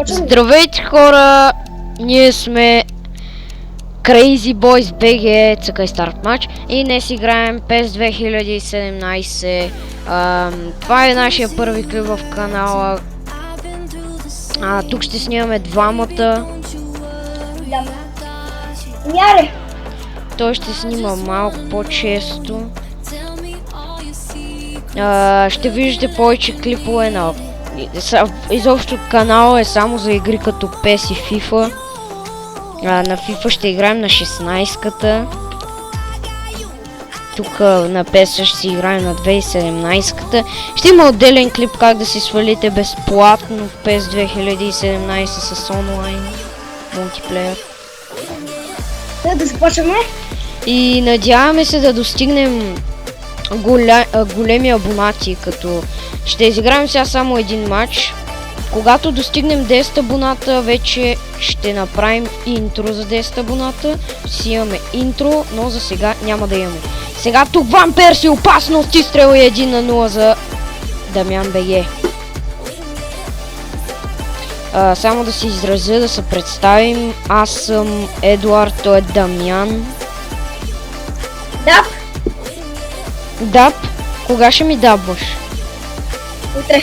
Здравейте хора, ние сме Crazy Boys BG, цъкай старт матч и днес играем PES 2017. Това е нашия първи клип в канала. Тук ще снимаме двамата. Той ще снима малко по-често. Ще виждате повече клипове на... Изобщо канала е само за игри като PES и FIFA. На FIFA ще играем на 16-ката. Тук на PES ще си играем на 2017-ката. Ще има отделен клип как да си свалите безплатно в PES 2017 с онлайн мултиплеер. Да започваме. И надяваме се да достигнем големи абонати, като ще изиграем сега само един матч. Когато достигнем 10 абоната, вече ще направим интро за 10 абоната. Ще имаме интро, но за сега няма да имаме. Сега тук Ван Перси, опасност, изстрел е 1-0 за Дамян БГ. Само да се изразя, да се представим. Аз съм Едуард, той е Дамян. Даб. Даб? Кога ще ми дабваш? Утре.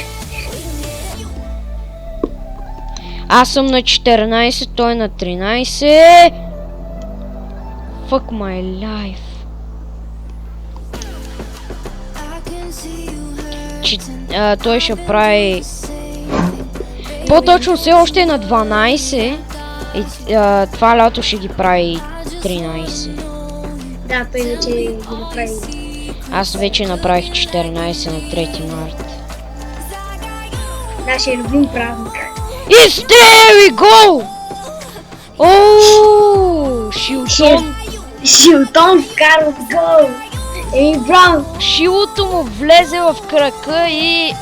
Аз съм на 14, той е на 13. Fuck my life. Той ще прави... По-точно все още е на 12. И това лято ще ги прави 13. Да, той вече ги направи. Аз вече направих 14 на 3 марта. Нашия любим празник. И стрели гол! Ооо, Шилтон! Шилтон вкарва гол! Еми, браво! Шилото му влезе в крака и...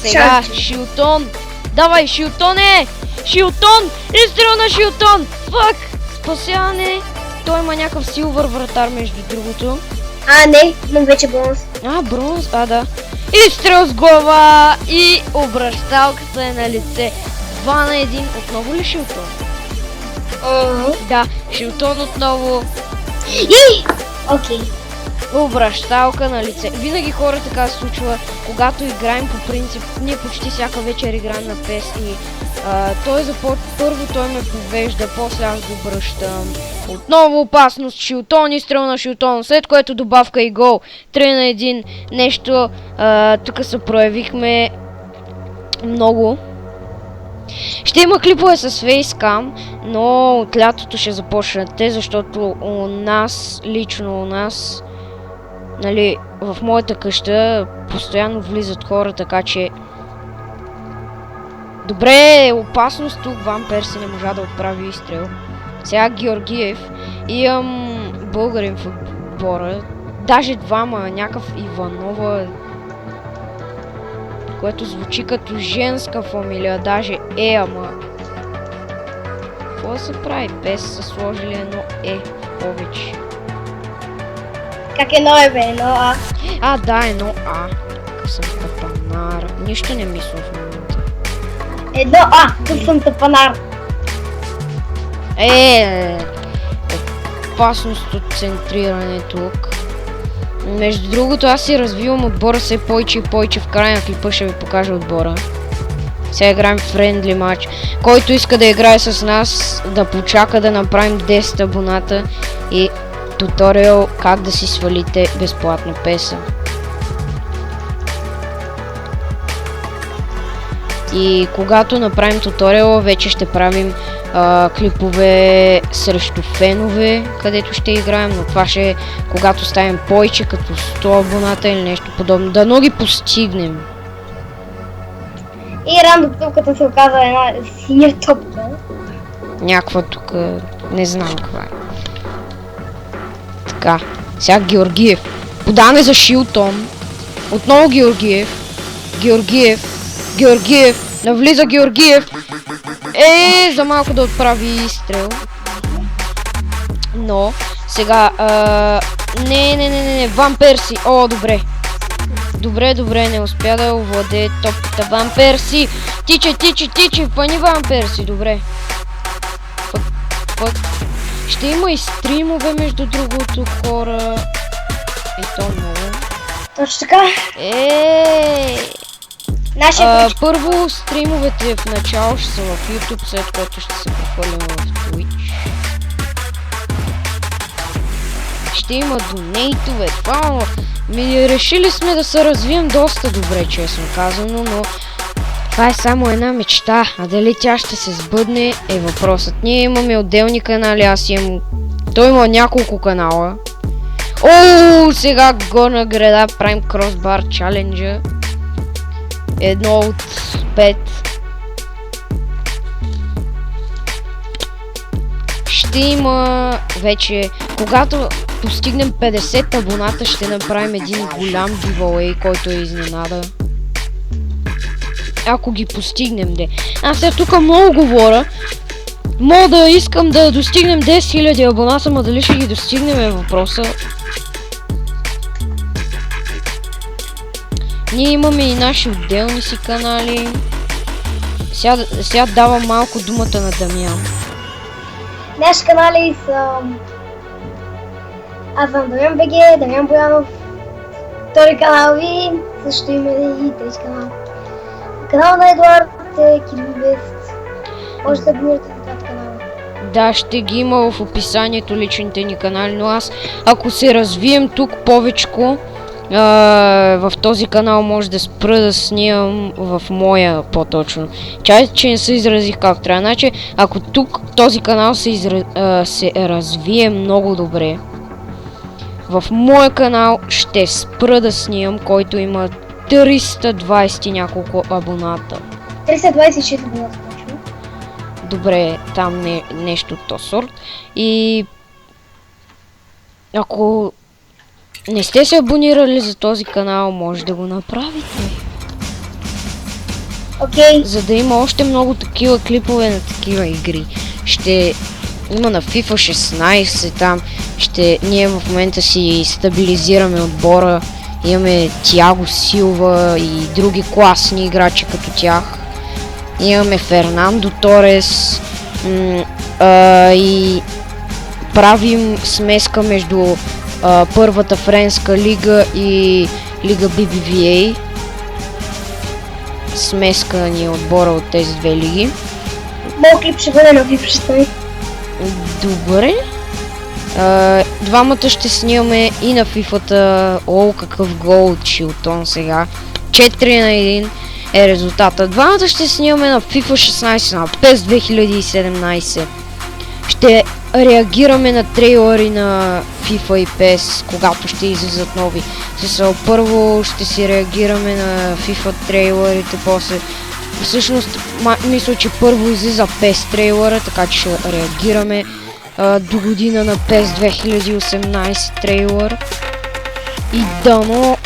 Сега, Шилтон! Давай, Шилтоне! Шилтон! Изстрел на Шилтон! Фак! Спасяване! Той има някакъв силвър вратар, между другото. Не, имам вече бронз. Бронз, да. Изстрел с глава и обращалката е на лице. 2 на 1. Отново ли Шилтон? Да, Шилтон отново. Окей. Обращалка на лице. Винаги хора така се случва, когато играем по принцип. Ние почти всяка вечер играем на PES и първо той ме повежда, после аз го връщам. Отново опасност, Шилтон, изстрел на Шилтон, след което добавка и гол. 3 на 1. Нещо, тук се проявихме много. Ще има клипове с фейскам, но от лятото ще започнат те, защото лично у нас, нали, в моята къща постоянно влизат хора, така че... Добре, опасност тук, Ван Перси не можа да отправи изстрел. Сега Георгиев. Имам българин в отбора. Даже двама, някакъв Иванова, което звучи като женска фамилия, даже ама... Какво да се прави? PES са сложили едно повече. Как едно бе? Едно Да, едно Тук съм тъпанар. Нищо не мисля в момента. Едно тук съм тъпанар. Опасност от центриране тук. Между другото, аз си развивам отбора все повече и повече. В края на клипа ще ви покажа отбора. Сега играем френдли матч. Който иска да играе с нас, да почака да направим 10 абоната и туториал как да си свалите безплатно PES-а. И когато направим туториала, вече ще правим клипове срещу фенове, където ще играем, но това ще е когато ставим повече, като 100 абоната или нещо подобно. Дано ги постигнем. И рандом топката се оказа една синя топка. Някаква тук, не знам каква е. Така, сега Георгиев. Подаване за Шилтон. Отново Георгиев. Георгиев. Навлиза Георгиев. За малко да отправи изстрел. Но сега Не, Ван Перси. О, добре. Добре, не успя да овладее топката. Ван Перси. Тича, пъни Ван Перси, добре. Пък. Ще има и стримове, между другото, хора. И то много. Точно така. Първо стримовете в начало ще са в YouTube, след което ще се прехвърлим в Twitch. Ще има донейтове, това. Решили сме да се развием доста добре, честно казано, но това е само една мечта, а дали тя ще се сбъдне е въпросът. Ние имаме отделни канали, аз имам... Той има няколко канала. Сега горна града правим кросбар чаленджа. 1 от 5. Ще има вече, когато постигнем 50 абоната, ще направим един голям giveaway, който е изненада. Ако ги постигнем, де. Аз сега тук много говоря. Мога да искам да достигнем 10 000 абоната, но дали ще ги достигнем е въпроса. Ние имаме и наши отделни си канали. Сега давам малко думата на Дамян. Наши канали са... Аз съм Дамян БГ, Дамян Боянов. Втори канал ви, също има и трети канал. Канал на Едуард е Кирил Вест. Може да абонирате на двата канала. Да, ще ги има в описанието личните ни канали, но аз, ако се развием тук повечко, в този канал може да спра да снимам в моя по-точно. Чайте, че не се изразих как трябва. Значи, ако тук този канал се развие много добре, в моя канал ще спра да снимам, който има 320 няколко абоната. 326 абоната точно. Добре, там нещо от този сорт. И ако не сте се абонирали за този канал, може да го направите. Окей. За да има още много такива клипове на такива игри. Ще има на FIFA 16 там. Ние в момента си стабилизираме отбора. Имаме Тиаго Силва и други класни играчи като тях. Имаме Фернандо Торес. И правим смеска между първата френска лига и лига BBVA. Смеска ни е отбора от тези две лиги. Моят клип ще бъде на FIFA 16. Добре. Двамата ще снимаме и на FIFA-та. Какъв гол от Шилтон сега. 4 на 1 е резултата. Двамата ще снимаме на FIFA 16, на PES 2017. Ще реагираме на трейлери на FIFA и PES, когато ще излизат нови. Първо ще си реагираме на FIFA трейлерите, после... Всъщност, мисля, че първо излиза PES трейлера, така че ще реагираме до година на PES 2018 трейлер. И дано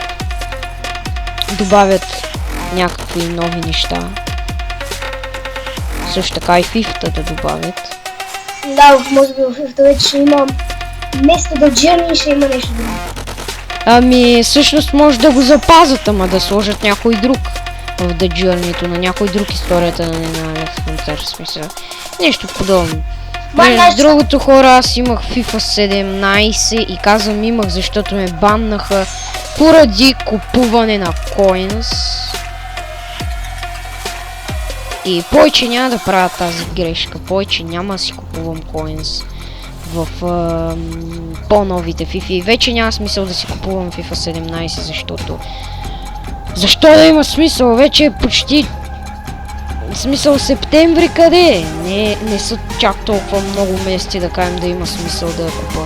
добавят някакви нови неща. Също така и FIFA-та да добавят. Да, може би в FIFA вече ще има вместо да Journey ще има нещо друго. Всъщност може да го запазят, ама да сложат някой друг в The Journey-то, на някой друг историята на Лев Фронтер, смисъл. Нещо подобно. Между другото, хора, аз имах FIFA 17 и казвам имах, защото ме баннаха поради купуване на coins. И повече няма да правя тази грешка, повече няма да си купувам coins в по-новите FIFA. И вече няма смисъл да си купувам FIFA 17, защото... Защо да има смисъл? Вече е почти... Смисъл септември къде? Не са чак толкова много месеци да кажем да има смисъл да купа.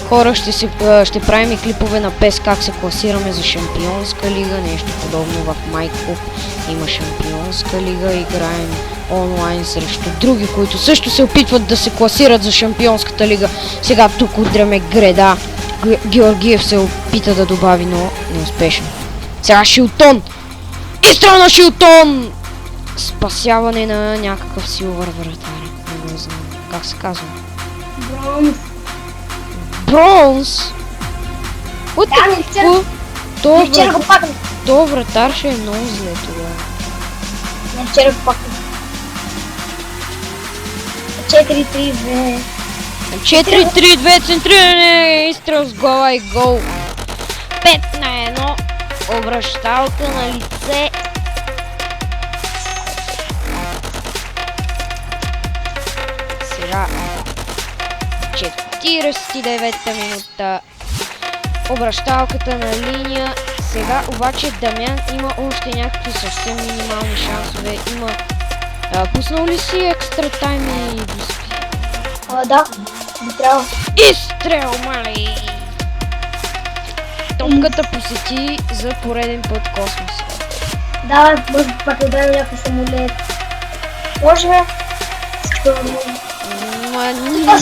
Хора, ще правим и клипове на PES как се класираме за Шампионска лига, нещо подобно в MyClub. Има Шампионска лига, играем онлайн срещу други, които също се опитват да се класират за Шампионската лига. Сега тук удряме греда. Георгиев се опита да добави, но неуспешно. Сега Шилтон! Изстрел на Шилтон! Спасяване на някакъв силвър вратар. Не го знам. Как се казва? Бронз. бронз! What Да, the ми вчера, fuck? вчера го пакнах. То вратар ще е много зле тогава. Не, вчера го пакнах. 4-3-2. 4-3-2 центриране, изстрел с глава и гол. 5-1. Обращалка на лице. Сега 49-та минута. Обращалката на линия. Сега обаче Дамян има още някакви съвсем минимални шансове. Има... пуснал ли си екстра тайм и диски? Да, би трябвало. Изстрел, мали! Топката посети за пореден път космоса. Да, може пак да дадем някакъв самолет. Може бе? Всичко е възможно.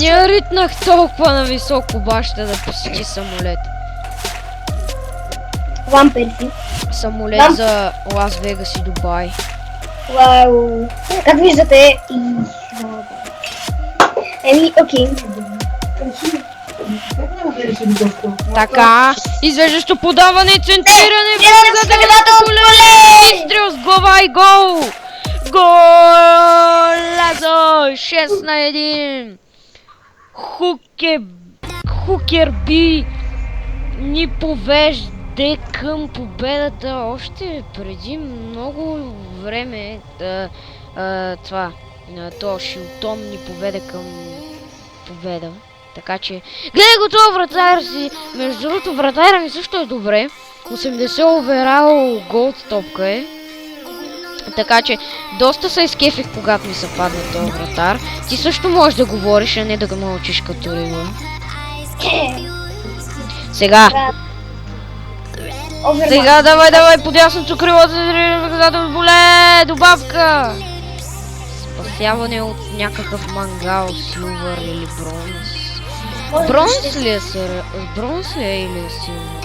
Не ритнах толкова на високо баща да посети самолет. Ван Перси. Самолет за Лас Вегас и Дубай. Вау. Как виждате еми, окей. Така, извеждащо подаване, центриране, поле! Изстрел с глава и гол! Голазо! 6-1! Хукер Би ни повежда към победата още преди много време. То Шилтон ни поведе към победа. Така че, гледай го това вратар си. Между другото, вратаря ми също е добре. 80 оверал голд топка е. Така че, доста се изкефих, когато ми се падна този вратар. Ти също можеш да говориш, а не да го мълчиш като риба. Сега. Сега, давай, по дясното крило, боле, добавка. Спасяване от някакъв мангал, силвър или бронз. Бронз ли е или е силвър?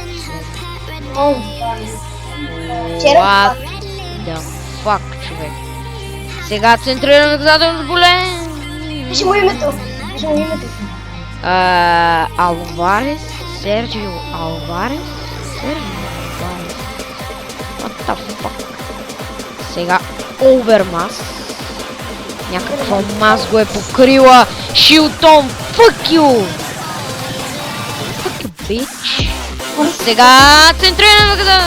What the fuck, човек. Сега центрирам наказателното поле. Пиши му името. Алварес. Серджио Алварес. What the fuck. Сега Овермас. Някаква мас го е покрила. Шилтон, fuck you! Fuck you, bitch! Сега центриране на къде.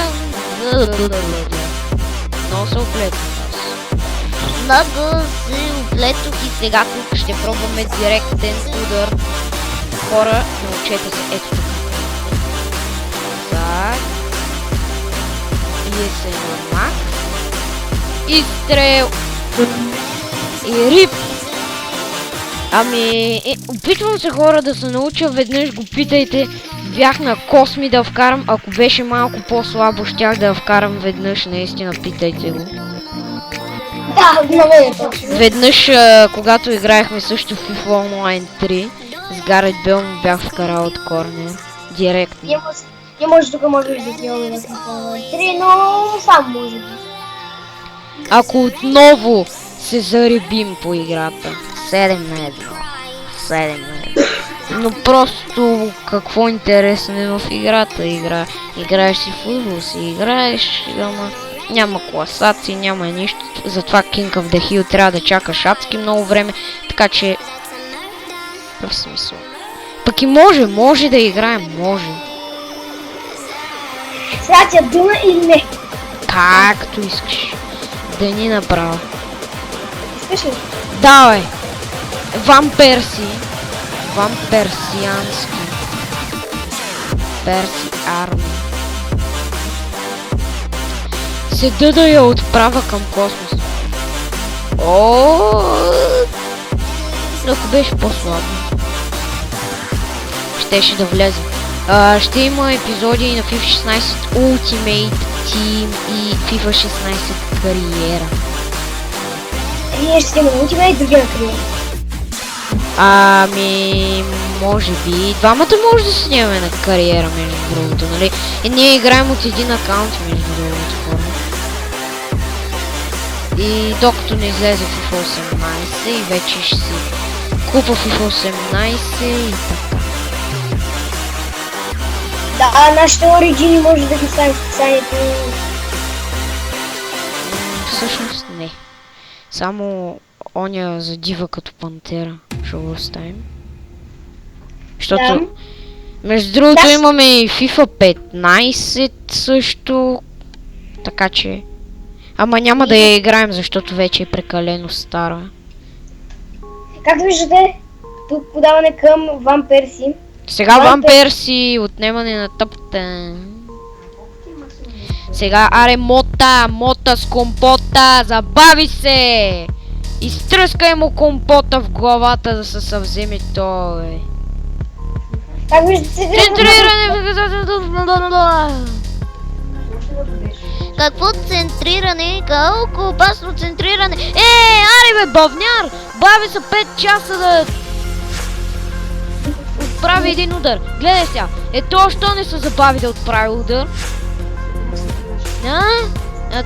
Много се оплетох. Много се оплетох и сега тук ще пробваме директен удар. Хора, научете се ето тук. Так. И се на мак. Изстрел. И рип. Опитвам се, хора, да се науча, веднъж го питайте. Бях на Косми да вкарам, ако беше малко по-слабо, щях да вкарам веднъж, наистина, питайте го. Да, много е точно. Веднъж, когато играехме също в FIFA Online 3, с Гарет Бел му бях вкарал от корнер. Директно. Не може тук можеш да ти имаме на FIFA Online 3, но сам може би. Ако отново се заребим по играта. 7-1. 7-1. Но просто какво интересно е в играта. Играеш си футбол, си играеш, ама няма класации, няма нищо. Затова King of the Hill трябва да чакаш адски много време. Така че... в смисъл. Пък и може да играем, може. Сега тя дума или не? Както искаш. Да ни направо. Искаш ли? Давай! Ван Перси. Ван Персиански. Перси арми. Седа да я отправя към космоса. Ако беше по-слабо. Щеше да влезе. Ще има епизоди на FIFA 16 Ultimate Team и FIFA 16 кариера. Ние ще има Ultimate и другия на кариера. Може би. Двамата може да снимаме на кариера, между другото, нали? И ние играем от един акаунт, между другото, хора. И докато не излезе FIFA 18 и вече ще си купа FIFA 18 и така. Да, нашите оригини може да ги ставим в описанието. Всъщност не. Само оня за дива като пантера ще го оставим. Защото Да. между другото Да. имаме и FIFA 15 също. Така че. Ама няма да я играем, защото вече е прекалено стара. Както виждате, тук подаване към Ван Перси. Сега Ван Перси, отнемане на тъпта. Сега аре мота с компота, забави се! Изтръскай му компота в главата да се съвземе той. Как виждате, Центриране! Какво центриране? Колко опасно центриране? Аре бе, бавняр! Бави се 5 часа да отправи един удар. Гледай сега. То, що не се забави да отправи удар?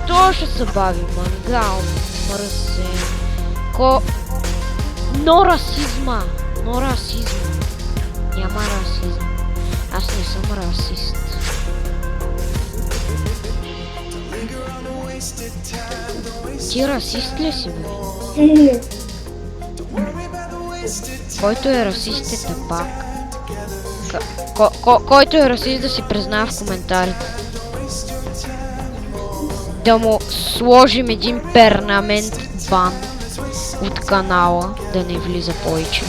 То ще се бави, мангал, мръсен. Но расизма. Няма расизм. Аз не съм расист. Ти расист ли си, бе? Не. Който е расист е тъпак. Който е расист да си признава в коментарите. Да му сложим един перманент бан от канала, да не влиза повече.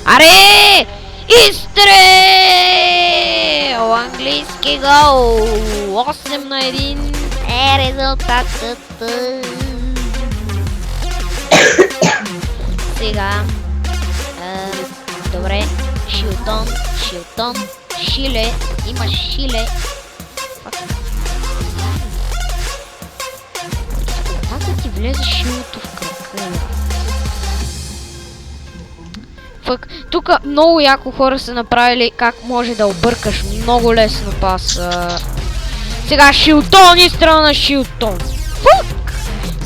Аре! Изстрел! Английски гол! 8-1 е резултатът. Сега. Добре. Шилтон. Шиле. Има Шиле. Как да ти влезе шилото в крака? Тук много яко хора са направили как може да объркаш много лесно пас. Сега Шилтон и страна на Шилтон. Фук!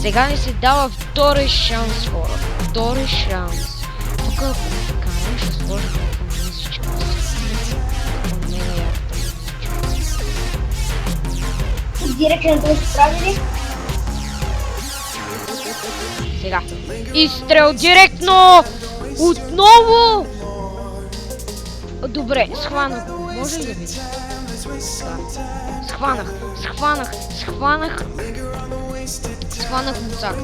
Сега ни се дава втори шанс, хора. Втори шанс. Тук ако карам ще сложим някаква музичка. Директно ще правили? Сега. Изстрел директно! Отново! Добре, схванах го. Може ли да видя? Схванах муцак.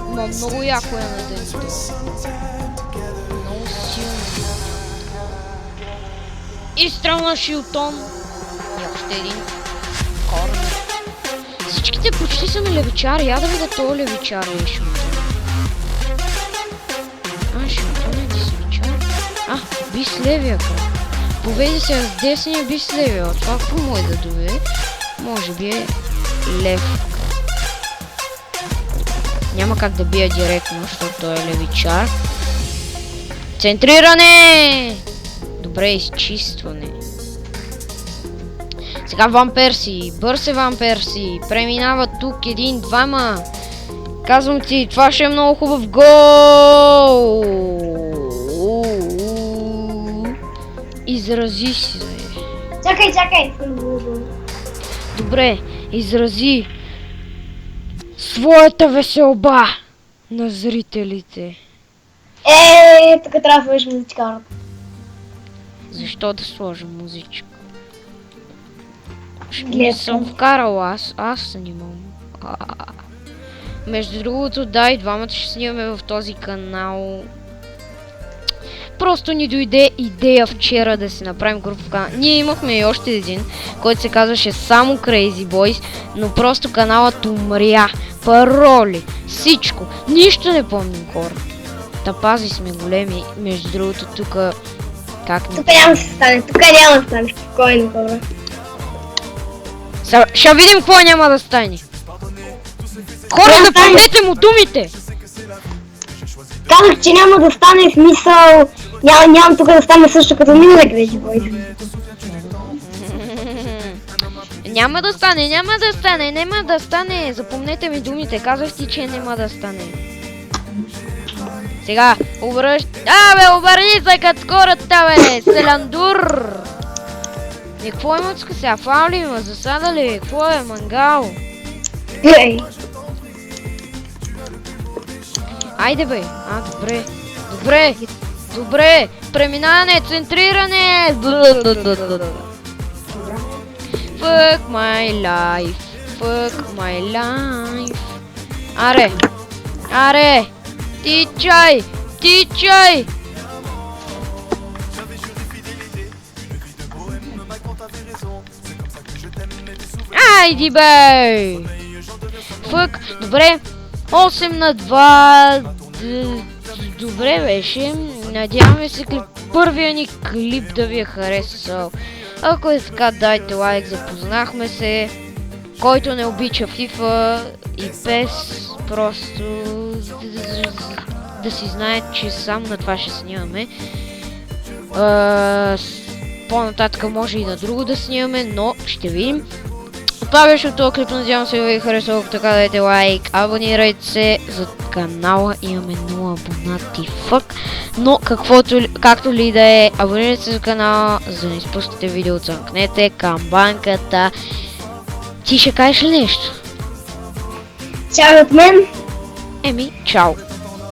Ма много яко е на ден. Много силно. Изстрел на Шилтон. И още един. Корнер. Всичките почти са ми левичари. Я да видя този левичар е Шилтон. Шилтон е десевичар. Би с левия крак. Поведи се с десния, би с левия. Това какво може да доведе? Може би е лев. Няма как да бия директно, защото той е левичар. Центриране! Добре, изчистване. Сега Ван Перси. Бърз е Ван Перси. Преминава тук един-двама. Казвам ти, това ще е много хубав гол! Изрази си. Чакай. Добре, изрази своята веселба на зрителите. Тук трябва да сложиш музичка. Защо да сложа музичка? Не Гледам. съм вкарал аз снимам. Между другото, да, и двамата ще снимаме в този канал. Просто ни дойде идея вчера да си направим група в канал. Ние имахме и още един, който се казваше само Crazy Boys, но просто каналът умря. Пароли, всичко. Нищо не помним, хора. Та пази сме големи. Между другото, тук как не... Тук няма да стане, спокойно, хора. Ще видим какво няма да стане. Хора, запомнете му думите! Казах, че няма да стане смисъл. Нямам тук да стане също като миналия Crazy Boys. Няма да стане. Запомнете ми думите. Казах ти, че няма да стане. Сега, обърни се като скората, бе, Селандур! И какво има тук сега? Фал ли има? Засада ли? Какво е? Мангал? Ей! Айде бе! Добре! Добре! Добре! Преминане! Центриране! Fuck my life! Fuck my life! Аре! Аре! Тичай! Тичай! Айди бе! Фък, добре. 8 на 2. Добре беше. Надяваме се първия ни клип да ви е харесал. Ако е така, дайте лайк, запознахме се. Който не обича FIFA и PES, просто да си знае, че само на това ще снимаме. По-нататък може и на друго да снимаме, но ще видим. Това беше от този клип, надявам се ви е харесал, ако така дайте лайк, абонирайте се за канала, имаме 0 абонати, фък, но както ли да е, абонирайте се за канала, за да не изпускате видео, цънкнете камбанката. Ти ще кажеш ли нещо? Чао от мен! Чао!